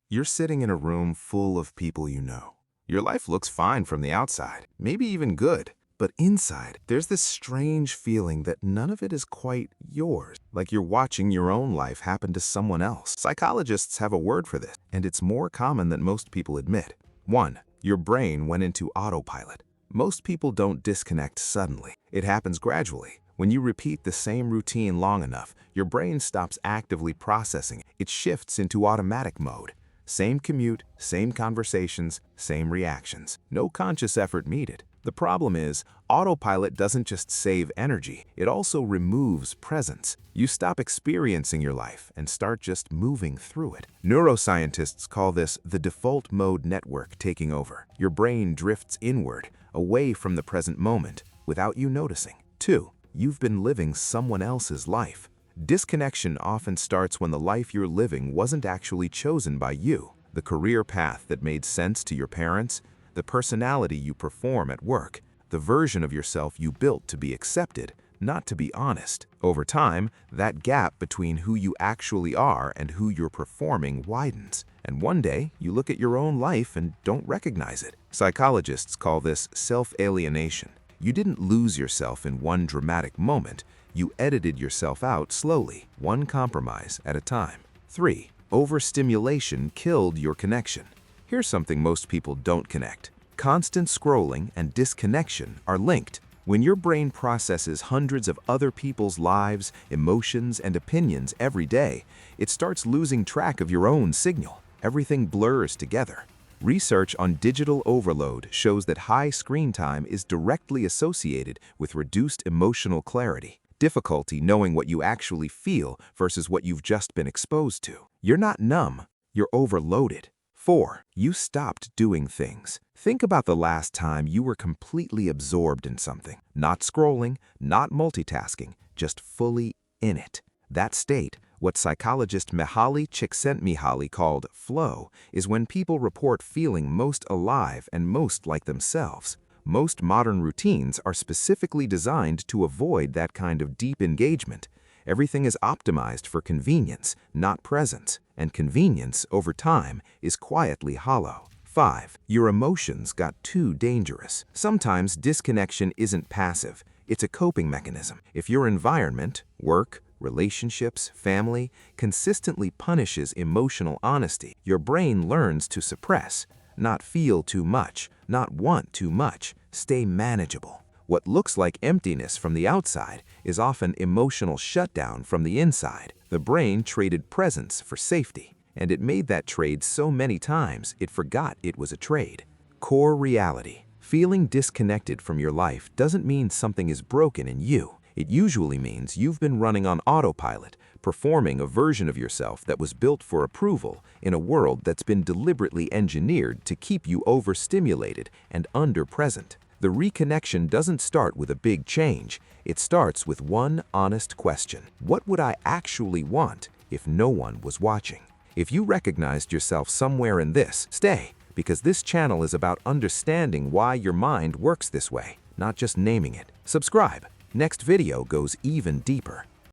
You're sitting in a room full of people you know. Your life looks fine from the outside, maybe even good. But inside, there's this strange feeling that none of it is quite yours, like you're watching your own life happen to someone else. Psychologists have a word for this, and it's more common than most people admit. 1. Your brain went into autopilot. Most people don't disconnect suddenly. It happens gradually. When you repeat the same routine long enough, your brain stops actively processing. It shifts into automatic mode. Same commute, same conversations, same reactions. No conscious effort needed. The problem is, autopilot doesn't just save energy, it also removes presence. You stop experiencing your life and start just moving through it. Neuroscientists call this the default mode network taking over. Your brain drifts inward, away from the present moment, without you noticing. 2. You've been living someone else's life. Disconnection often starts when the life you're living wasn't actually chosen by you. The career path that made sense to your parents, the personality you perform at work, the version of yourself you built to be accepted, not to be honest. Over time, that gap between who you actually are and who you're performing widens. And one day, you look at your own life and don't recognize it. Psychologists call this self-alienation. You didn't lose yourself in one dramatic moment. You edited yourself out slowly, one compromise at a time. 3. Overstimulation killed your connection. Here's something most people don't connect. Constant scrolling and disconnection are linked. When your brain processes hundreds of other people's lives, emotions, and opinions every day, it starts losing track of your own signal. Everything blurs together. Research on digital overload shows that high screen time is directly associated with reduced emotional clarity, difficulty knowing what you actually feel versus what you've just been exposed to. You're not numb, you're overloaded. 4. You stopped doing things. Think about the last time you were completely absorbed in something. Not scrolling, not multitasking, just fully in it. That state, what psychologist Mihaly Csikszentmihalyi called flow, is when people report feeling most alive and most like themselves. Most modern routines are specifically designed to avoid that kind of deep engagement. Everything is optimized for convenience, not presence, and convenience over time is quietly hollow. 5. Your emotions got too dangerous. Sometimes disconnection isn't passive, it's a coping mechanism. If your environment, work, relationships, family, consistently punishes emotional honesty, your brain learns to suppress, not feel too much, not want too much, stay manageable. What looks like emptiness from the outside is often emotional shutdown from the inside. The brain traded presence for safety, and it made that trade so many times it forgot it was a trade. Core reality. Feeling disconnected from your life doesn't mean something is broken in you. It usually means you've been running on autopilot, performing a version of yourself that was built for approval in a world that's been deliberately engineered to keep you overstimulated and under-present. The reconnection doesn't start with a big change. It starts with one honest question. What would I actually want if no one was watching? If you recognized yourself somewhere in this, stay, because this channel is about understanding why your mind works this way, not just naming it. Subscribe. Next video goes even deeper.